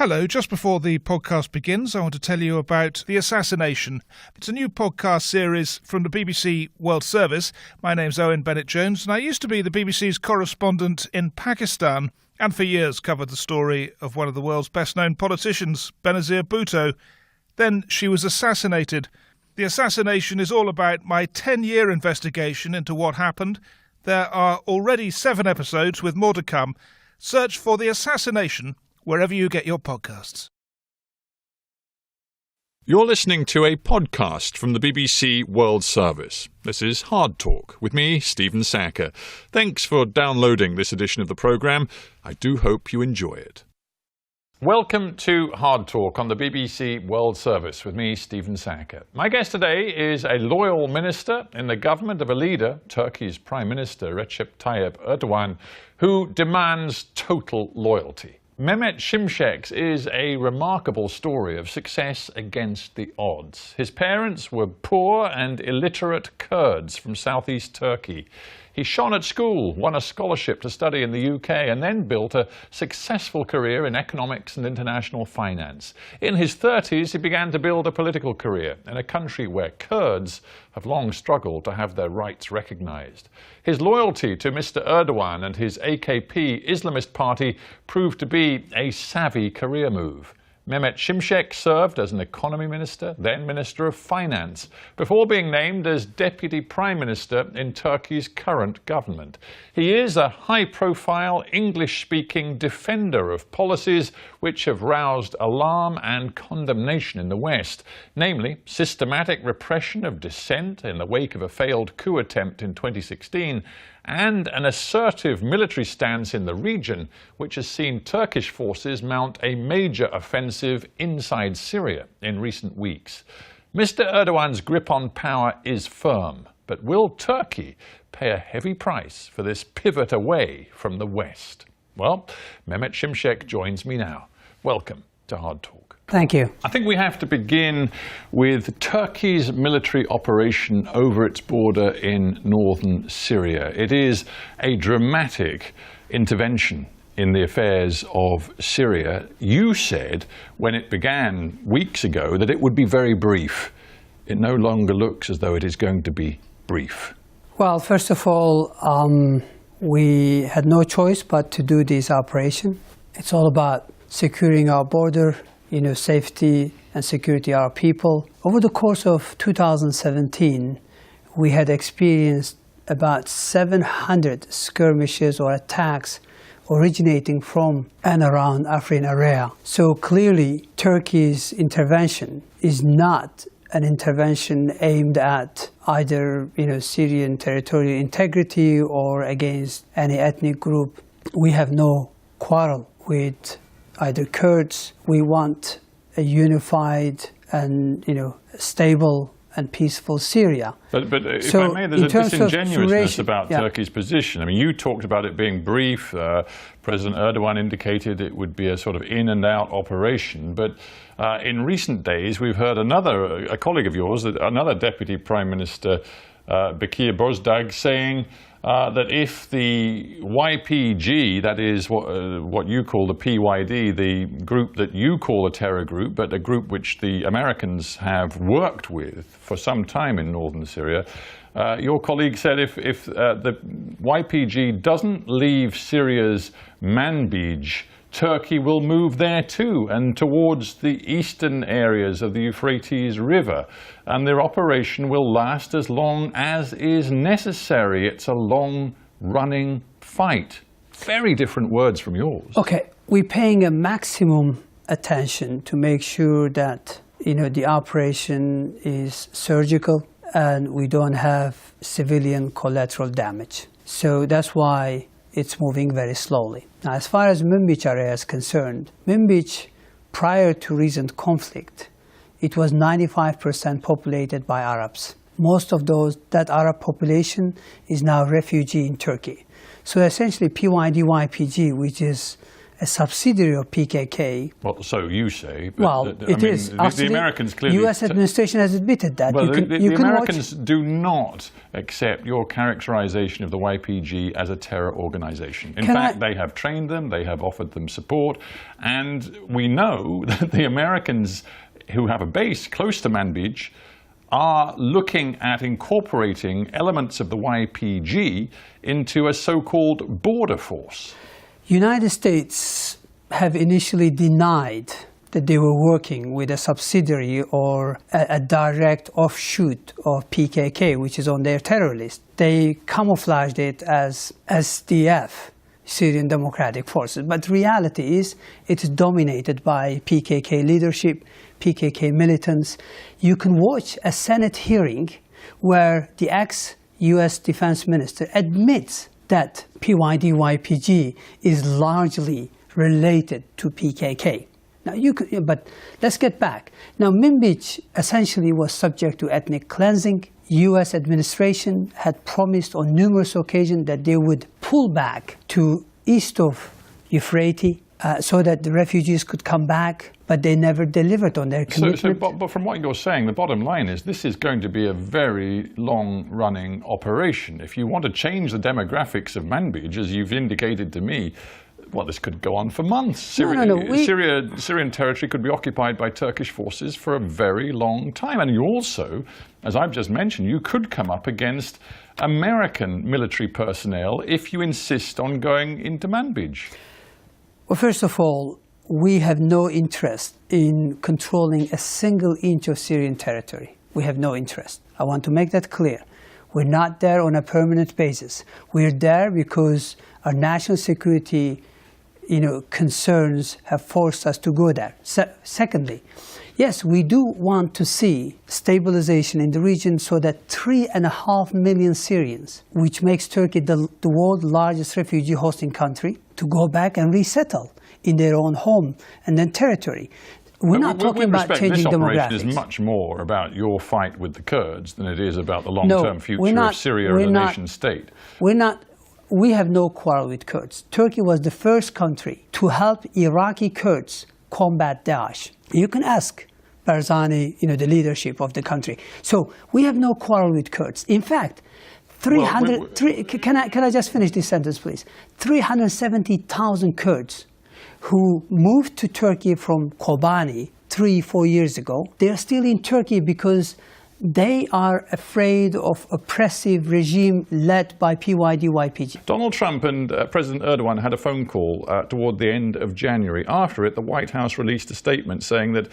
Hello, just before the podcast begins, I want to tell you about The Assassination. It's a new podcast series from the BBC World Service. My name's Owen Bennett-Jones, and I used to be the BBC's correspondent in Pakistan, and for years covered the story of one of the world's best-known politicians, Benazir Bhutto. Then she was assassinated. The Assassination is all about my 10-year investigation into what happened. There are already 7 episodes with more to come. Search for The Assassination wherever you get your podcasts. You're listening to a podcast from the BBC World Service. This is HARDtalk with me, Stephen Sacker. Thanks for downloading this edition of the programme. I do hope you enjoy it. Welcome to HARDtalk on the BBC World Service with me, Stephen Sacker. My guest today is a loyal minister in the government of a leader, Turkey's Prime Minister Recep Tayyip Erdogan, who demands total loyalty. Mehmet Simsek is a remarkable story of success against the odds. His parents were poor and illiterate Kurds from southeast Turkey. He shone at school, won a scholarship to study in the UK, and then built a successful career in economics and international finance. In his 30s, he began to build a political career in a country where Kurds have long struggled to have their rights recognised. His loyalty to Mr. Erdogan and his AKP Islamist party proved to be a savvy career move. Mehmet Simsek served as an economy minister, then Minister of Finance, before being named as Deputy Prime Minister in Turkey's current government. He is a high-profile, English-speaking defender of policies which have roused alarm and condemnation in the West, namely systematic repression of dissent in the wake of a failed coup attempt in 2016, and an assertive military stance in the region, which has seen Turkish forces mount a major offensive inside Syria in recent weeks. Mr. Erdogan's grip on power is firm, but will Turkey pay a heavy price for this pivot away from the West? Well, Mehmet Simsek joins me now. Welcome to HARDtalk. Thank you. I think we have to begin with Turkey's military operation over its border in northern Syria. It is a dramatic intervention in the affairs of Syria. You said when it began weeks ago that it would be very brief. It no longer looks as though it is going to be brief. Well, first of all, we had no choice but to do this operation. It's all about securing our border, safety and security of our people. Over the course of 2017, we had experienced about 700 skirmishes or attacks originating from and around Afrin area. So clearly, Turkey's intervention is not an intervention aimed at either, Syrian territorial integrity or against any ethnic group. We have no quarrel with either Kurds. We want a unified and stable and peaceful Syria. But if I may, there's a disingenuousness about Turkey's position. I mean, you talked about it being brief. President Erdogan indicated it would be a sort of in-and-out operation. But in recent days, we've heard a colleague of yours, another Deputy Prime Minister, Bekir Bozdağ, saying that if the YPG, that is what you call the PYD, the group that you call a terror group, but a group which the Americans have worked with for some time in northern Syria, your colleague said if the YPG doesn't leave Syria's Manbij, Turkey will move there too, and towards the eastern areas of the Euphrates River, and their operation will last as long as is necessary. It's a long-running fight. Very different words from yours. Okay, we're paying a maximum attention to make sure that the operation is surgical and we don't have civilian collateral damage. So that's why it's moving very slowly. Now, as far as Manbij area is concerned, Manbij, prior to recent conflict, it was 95% populated by Arabs. Most of that Arab population is now refugee in Turkey. So essentially PYD-YPG, which is a subsidiary of PKK. Well, so you say. But Well, it is. The Americans clearly. The U.S. administration has admitted that. Well, the Americans do not accept your characterization of the YPG as a terror organization. In fact, they have trained them, they have offered them support, and we know that the Americans who have a base close to Manbij are looking at incorporating elements of the YPG into a so-called border force. United States have initially denied that they were working with a subsidiary or a direct offshoot of PKK, which is on their terror list. They camouflaged it as SDF, Syrian Democratic Forces. But reality is it is dominated by PKK leadership, PKK militants. You can watch a Senate hearing where the ex-US defense minister admits that PYD-YPG is largely related to PKK. Now but let's get back. Now Manbij essentially was subject to ethnic cleansing. US administration had promised on numerous occasions that they would pull back to east of Euphrates so that the refugees could come back, but they never delivered on their commitment. But from what you're saying, the bottom line is this is going to be a very long-running operation. If you want to change the demographics of Manbij, as you've indicated to me, well, this could go on for months. Syrian territory could be occupied by Turkish forces for a very long time. And you also, as I've just mentioned, you could come up against American military personnel if you insist on going into Manbij. Well, first of all, we have no interest in controlling a single inch of Syrian territory. We have no interest. I want to make that clear. We're not there on a permanent basis. We're there because our national security concerns have forced us to go there. Secondly, yes, we do want to see stabilization in the region so that 3.5 million Syrians, which makes Turkey the world's largest refugee hosting country, to go back and resettle in their own home and then territory. We're not talking about changing demographics. This operation is much more about your fight with the Kurds than it is about the long-term future of Syria as a nation state. We have no quarrel with Kurds. Turkey was the first country to help Iraqi Kurds combat Daesh. You can ask Barzani, the leadership of the country. So we have no quarrel with Kurds. In fact, can I just finish this sentence, please? 370,000 Kurds who moved to Turkey from Kobani 3-4 years ago, they're still in Turkey because they are afraid of oppressive regime led by PYD-YPG. Donald Trump and President Erdogan had a phone call toward the end of January. After it, the White House released a statement saying that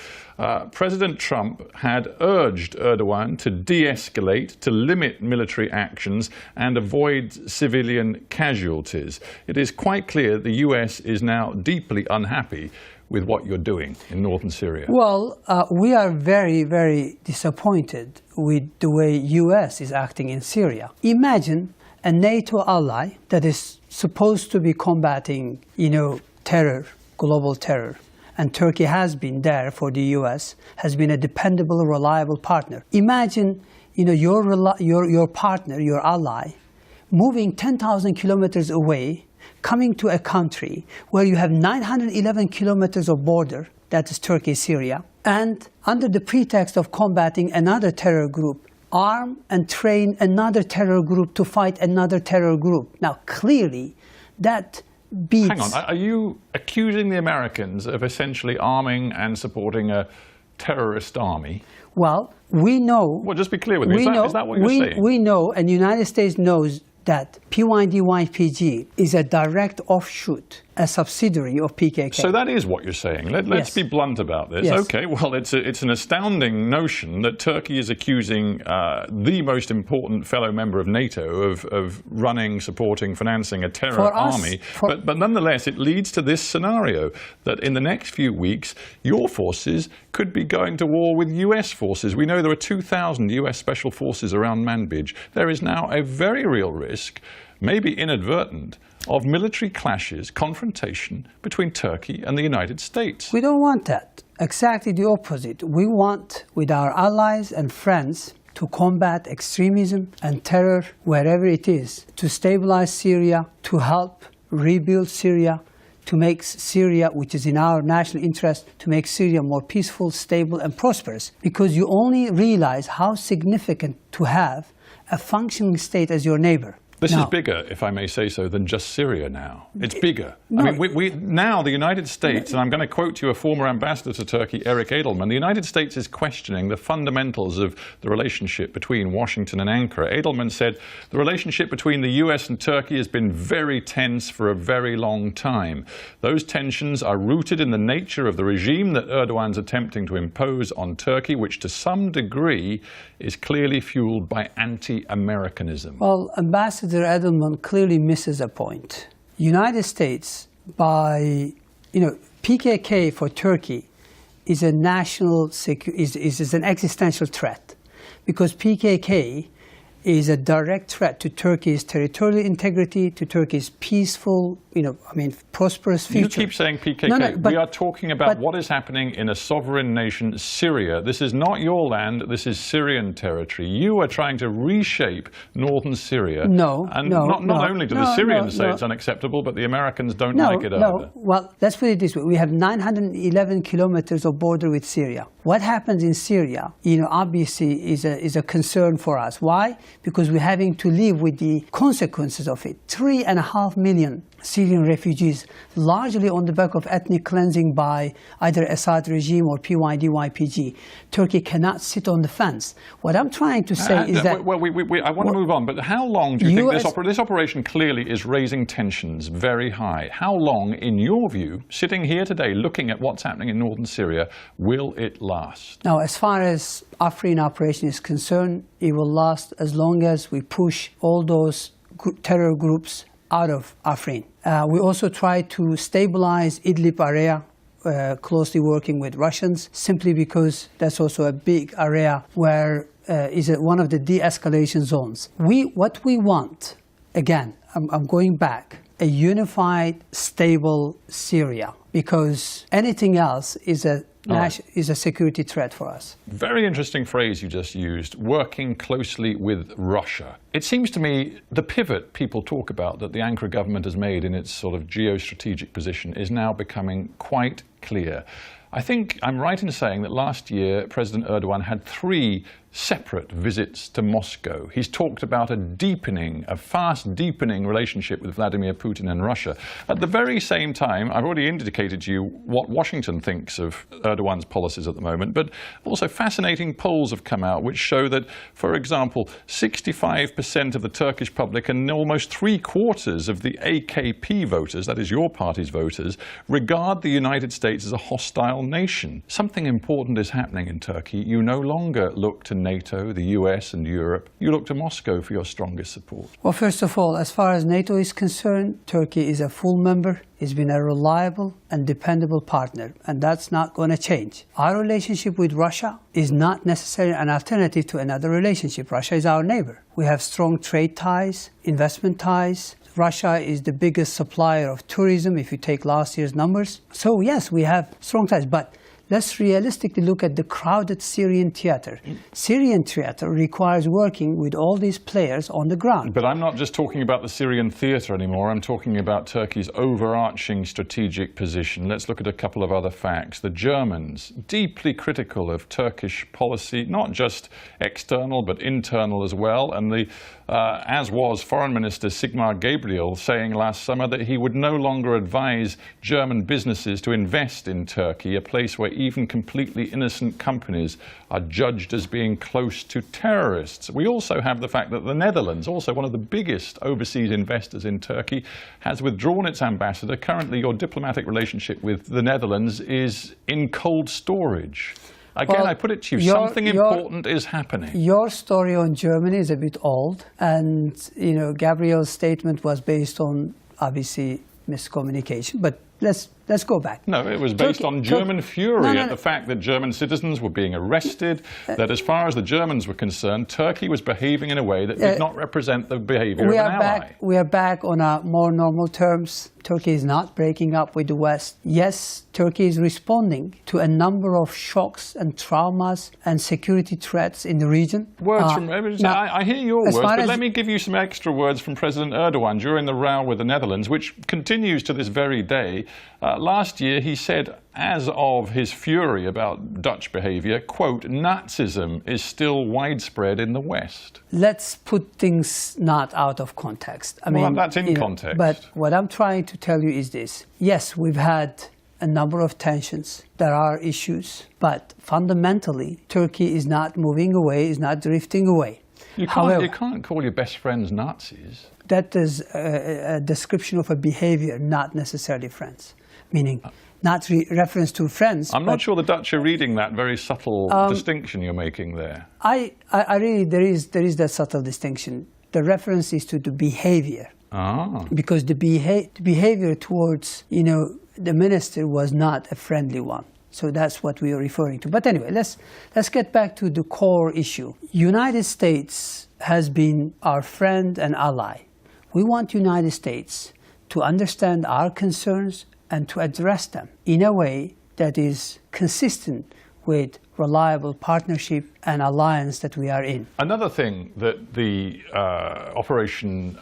President Trump had urged Erdogan to de-escalate, to limit military actions and avoid civilian casualties. It is quite clear the US is now deeply unhappy with what you're doing in northern Syria? Well, we are very, very disappointed with the way US is acting in Syria. Imagine a NATO ally that is supposed to be combating, terror, global terror. And Turkey has been there for the US, has been a dependable, reliable partner. Imagine, your partner, your ally, moving 10,000 kilometers away, coming to a country where you have 911 kilometers of border, that is Turkey, Syria, and under the pretext of combating another terror group, arm and train another terror group to fight another terror group. Now, clearly, that beats... Hang on, are you accusing the Americans of essentially arming and supporting a terrorist army? Well, we know... Well, just be clear with me. Is that what you're saying? We know, and the United States knows, that PYD-YPG is a direct offshoot, a subsidiary of PKK. So that is what you're saying. Let's be blunt about this. Yes. Okay, well, it's an astounding notion that Turkey is accusing the most important fellow member of NATO of running, supporting, financing a terror army. But nonetheless, it leads to this scenario that in the next few weeks, your forces could be going to war with US forces. We know there are 2,000 US special forces around Manbij. There is now a very real risk, maybe inadvertent, of military clashes, confrontation between Turkey and the United States. We don't want that. Exactly the opposite. We want, with our allies and friends, to combat extremism and terror wherever it is, to stabilize Syria, to help rebuild Syria, to make Syria, which is in our national interest, to make Syria more peaceful, stable, and prosperous. Because you only realize how significant to have a functioning state as your neighbor. This is bigger, if I may say so, than just Syria now. It's bigger. No, I mean, now the United States, and I'm going to quote you a former ambassador to Turkey, Eric Edelman, the United States is questioning the fundamentals of the relationship between Washington and Ankara. Edelman said, the relationship between the US and Turkey has been very tense for a very long time. Those tensions are rooted in the nature of the regime that Erdogan's attempting to impose on Turkey, which to some degree is clearly fueled by anti-Americanism. Well, Ambassador Edelman clearly misses a point. United States, by PKK for Turkey is a national is an existential threat, because PKK is a direct threat to Turkey's territorial integrity, to Turkey's peaceful, prosperous future. You keep saying PKK. No, we are talking about what is happening in a sovereign nation, Syria. This is not your land. This is Syrian territory. You are trying to reshape northern Syria. Not only do the Syrians say it's unacceptable, but the Americans don't like it either. Well, let's put it this way. We have 911 kilometers of border with Syria. What happens in Syria, obviously is a concern for us. Why? Because we're having to live with the consequences of it. 3.5 million Syrian refugees, largely on the back of ethnic cleansing by either Assad regime or PYD-YPG. Turkey cannot sit on the fence. What I'm trying to say is that... Well, I want to move on, but how long do you think this operation clearly is raising tensions very high? How long, in your view, sitting here today, looking at what's happening in northern Syria, will it last? Now, as far as Afrin operation is concerned, it will last as long as we push all those terror groups out of Afrin. We also try to stabilize Idlib area, closely working with Russians, simply because that's also a big area where is one of the de-escalation zones. What we want, again, I'm going back, a unified, stable Syria, because anything else is a security threat for us. Very interesting phrase you just used, working closely with Russia. It seems to me the pivot people talk about that the Ankara government has made in its sort of geostrategic position is now becoming quite clear. I think I'm right in saying that last year President Erdogan had 3 separate visits to Moscow. He's talked about a fast deepening relationship with Vladimir Putin and Russia. At the very same time, I've already indicated to you what Washington thinks of Erdogan's policies at the moment, but also fascinating polls have come out which show that, for example, 65% of the Turkish public and almost 3/4 of the AKP voters, that is your party's voters, regard the United States as a hostile nation. Something important is happening in Turkey. You no longer look to NATO, the US and Europe. You look to Moscow for your strongest support. Well, first of all, as far as NATO is concerned, Turkey is a full member. It's been a reliable and dependable partner, and that's not going to change. Our relationship with Russia is not necessarily an alternative to another relationship. Russia is our neighbor. We have strong trade ties, investment ties. Russia is the biggest supplier of tourism if you take last year's numbers. So yes, we have strong ties, but let's realistically look at the crowded Syrian theater. Syrian theater requires working with all these players on the ground. But I'm not just talking about the Syrian theater anymore. I'm talking about Turkey's overarching strategic position. Let's look at a couple of other facts. The Germans, deeply critical of Turkish policy, not just external but internal as well. And as was Foreign Minister Sigmar Gabriel saying last summer that he would no longer advise German businesses to invest in Turkey, a place where even completely innocent companies are judged as being close to terrorists. We also have the fact that the Netherlands, also one of the biggest overseas investors in Turkey, has withdrawn its ambassador. Currently, your diplomatic relationship with the Netherlands is in cold storage. Again, I put it to you, something important is happening. Your story on Germany is a bit old, and Gabriel's statement was based on, obviously, miscommunication. But let's let's go back. No, it was based on German fury at the fact that German citizens were being arrested, that as far as the Germans were concerned, Turkey was behaving in a way that did not represent the behavior of an ally. We are back on a more normal terms. Turkey is not breaking up with the West. Yes, Turkey is responding to a number of shocks and traumas and security threats in the region. I hear your words, but let me give you some extra words from President Erdogan during the row with the Netherlands, which continues to this very day. Last year he said, as of his fury about Dutch behavior, quote, Nazism is still widespread in the West. Let's put things not out of context. I mean, that's in context. But what I'm trying to tell you is this. Yes, we've had a number of tensions. There are issues. But fundamentally, Turkey is not moving away, is not drifting away. You can't call your best friends Nazis. That is a description of a behavior, not necessarily friends. Meaning, not reference to friends. I'm not sure the Dutch are reading that very subtle distinction you're making there. I really, there is that subtle distinction. The reference is to the behavior. Because the behavior towards, the minister was not a friendly one. So that's what we are referring to. But anyway, let's get back to the core issue. United States has been our friend and ally. We want United States to understand our concerns and to address them in a way that is consistent with reliable partnership and alliance that we are in. Another thing that the operation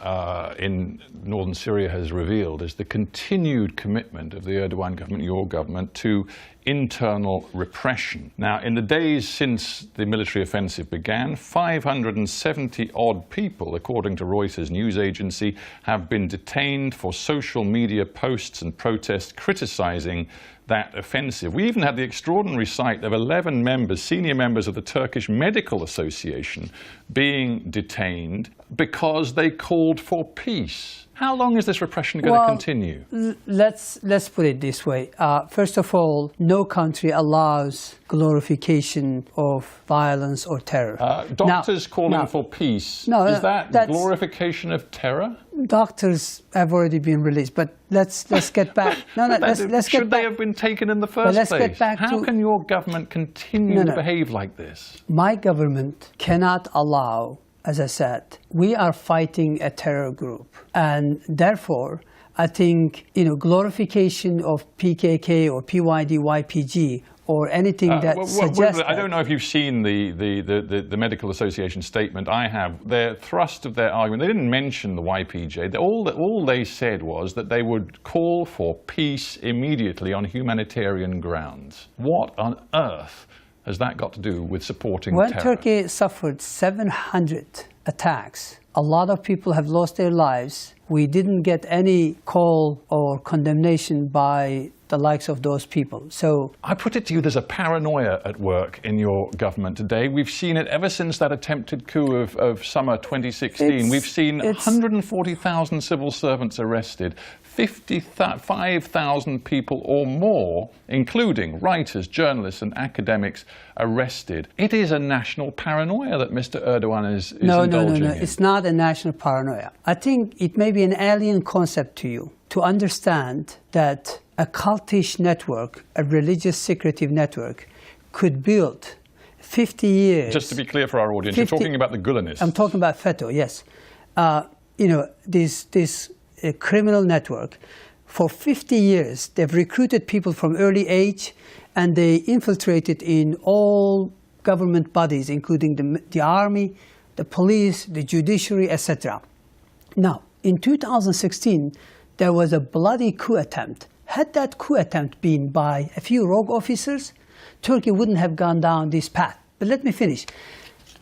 in northern Syria has revealed is the continued commitment of the Erdogan government, your government, to internal repression. Now, in the days since the military offensive began, 570-odd people, according to Reuters news agency, have been detained for social media posts and protests criticizing that offensive. We even had the extraordinary sight of 11 senior members of the Turkish Medical Association, being detained because they called for peace. How long is this repression going to continue? Let's put it this way. First of all, no country allows glorification of violence or terror. Doctors calling for peace, is that glorification of terror? Doctors have already been released, but let's get back. Let's get back. Should they have been taken in the first place? Get back How can your government continue to behave like this? My government cannot allow. As I said, we are fighting a terror group, and therefore, I think glorification of PKK or PYD, YPG, or anything that suggests. I don't know if you've seen the Medical Association statement. I have. Their thrust of their argument. They didn't mention the YPJ. All they said was that they would call for peace immediately on humanitarian grounds. What on earth has that got to do with supporting terror? When Turkey suffered 700 attacks, a lot of people have lost their lives. We didn't get any call or condemnation by the likes of those people. So I put it to you, there's a paranoia at work in your government today. We've seen it ever since that attempted coup of summer 2016. We've seen 140,000 civil servants arrested, 55,000 people or more, including writers, journalists and academics, arrested. It is a national paranoia that Mr. Erdogan is indulging in. It's not a national paranoia. I think it may be an alien concept to you to understand that a cultish network, a religious secretive network, could build 50 years. Just to be clear for our audience, you're talking about the Gulenists. I'm talking about FETÖ, yes. This criminal network, for 50 years, they've recruited people from early age, and they infiltrated in all government bodies, including the army, the police, the judiciary, etc. Now, in 2016, there was a bloody coup attempt. Had that coup attempt been by a few rogue officers, Turkey wouldn't have gone down this path. But let me finish.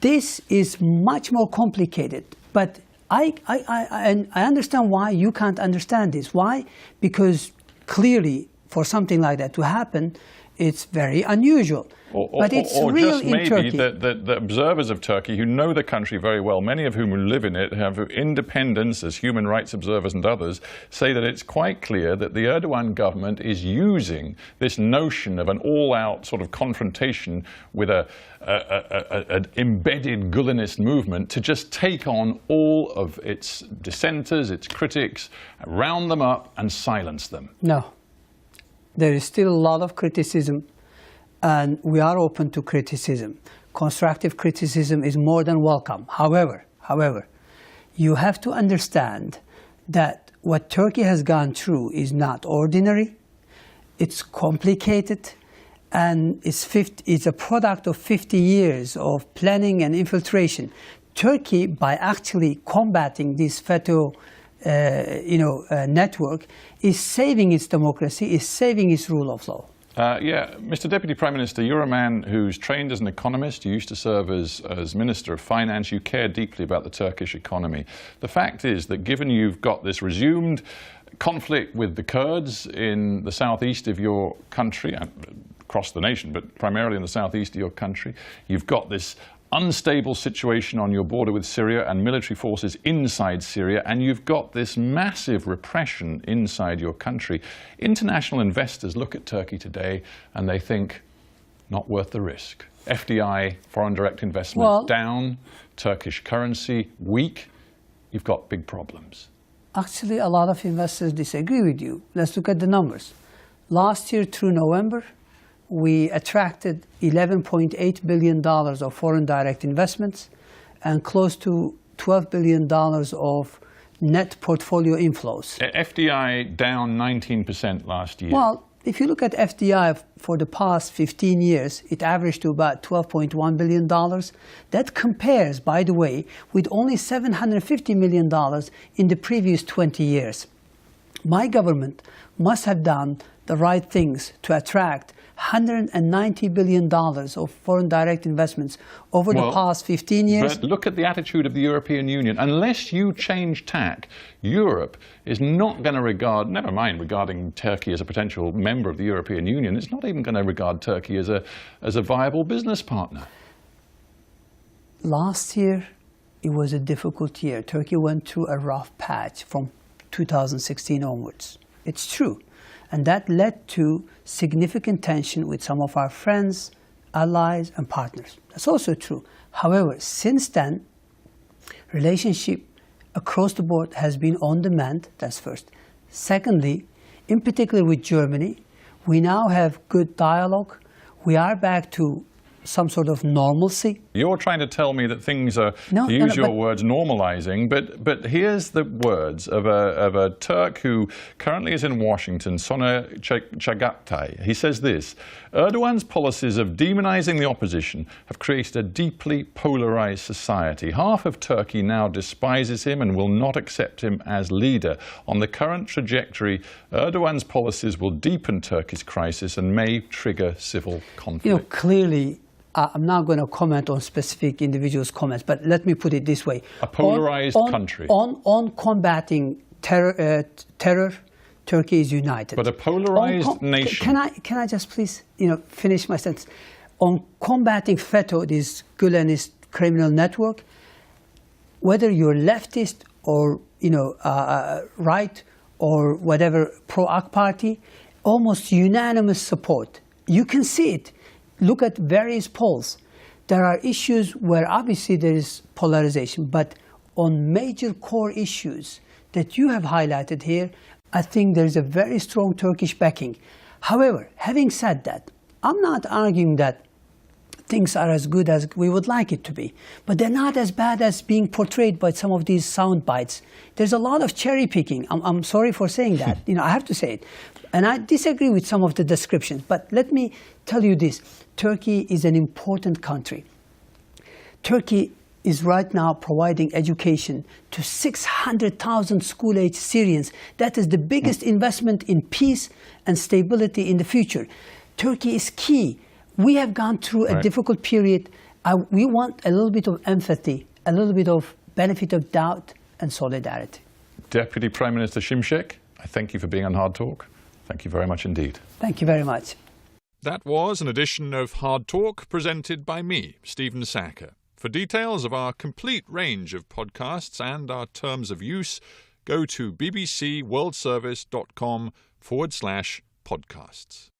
This is much more complicated, but I understand why you can't understand this. Why? Because clearly, for something like that to happen, it's very unusual. But it's real in Turkey. Or just maybe the observers of Turkey who know the country very well, many of whom live in it, have independence as human rights observers and others, say that it's quite clear that the Erdogan government is using this notion of an all-out sort of confrontation with an embedded Gulenist movement to just take on all of its dissenters, its critics, round them up and silence them. No. There is still a lot of criticism, and we are open to criticism. Constructive criticism is more than welcome. However, you have to understand that what Turkey has gone through is not ordinary. It's complicated, and it's a product of 50 years of planning and infiltration. Turkey, by actually combating this FETÖ network, is saving its democracy, is saving its rule of law. Mr. Deputy Prime Minister, you're a man who's trained as an economist. You used to serve as Minister of Finance. You care deeply about the Turkish economy. The fact is that given you've got this resumed conflict with the Kurds in the southeast of your country, across the nation, but primarily in the southeast of your country, you've got this unstable situation on your border with Syria and military forces inside Syria, and you've got this massive repression inside your country. International investors look at Turkey today and they think, not worth the risk. FDI, foreign direct investment, down, Turkish currency weak, you've got big problems. Actually, a lot of investors disagree with you. Let's look at the numbers. Last year through November, we attracted $11.8 billion of foreign direct investments and close to $12 billion of net portfolio inflows. FDI down 19% last year. Well, if you look at FDI for the past 15 years, it averaged to about $12.1 billion. That compares, by the way, with only $750 million in the previous 20 years. My government must have done the right things to attract $190 billion of foreign direct investments over the past 15 years. But look at the attitude of the European Union. Unless you change tack, Europe is not going to regard, never mind regarding Turkey as a potential member of the European Union, it's not even going to regard Turkey as a viable business partner. Last year, it was a difficult year. Turkey went through a rough patch from 2016 onwards. It's true. And that led to significant tension with some of our friends, allies, and partners. That's also true. However, since then, relationship across the board has been on demand, that's first. Secondly, in particular with Germany, we now have good dialogue. We are back to some sort of normalcy. You're trying to tell me that things are, to use your words, normalizing, but here's the words of a Turk who currently is in Washington, Soner Çağatay. He says this: Erdogan's policies of demonizing the opposition have created a deeply polarized society. Half of Turkey now despises him and will not accept him as leader. On the current trajectory, Erdogan's policies will deepen Turkey's crisis and may trigger civil conflict. Clearly, I'm not going to comment on specific individuals' comments, but let me put it this way. A polarized country. On combating terror, Turkey is united. But a polarized nation. Can I just please finish my sentence? On combating FETÖ, this Gülenist criminal network, whether you're leftist or right or whatever pro-AK party, almost unanimous support. You can see it. Look at various polls. There are issues where obviously there is polarization, but on major core issues that you have highlighted here, I think there's a very strong Turkish backing. However, having said that, I'm not arguing that things are as good as we would like it to be, but they're not as bad as being portrayed by some of these sound bites. There's a lot of cherry picking. I'm sorry for saying that. I have to say it. And I disagree with some of the descriptions, but let me tell you this. Turkey is an important country. Turkey is right now providing education to 600,000 school-age Syrians. That is the biggest investment in peace and stability in the future. Turkey is key. We have gone through a difficult period. We want a little bit of empathy, a little bit of benefit of doubt and solidarity. Deputy Prime Minister Simsek, I thank you for being on Hard Talk. Thank you very much indeed. Thank you very much. That was an edition of Hard Talk presented by me, Stephen Sackur. For details of our complete range of podcasts and our terms of use, go to bbcworldservice.com/podcasts.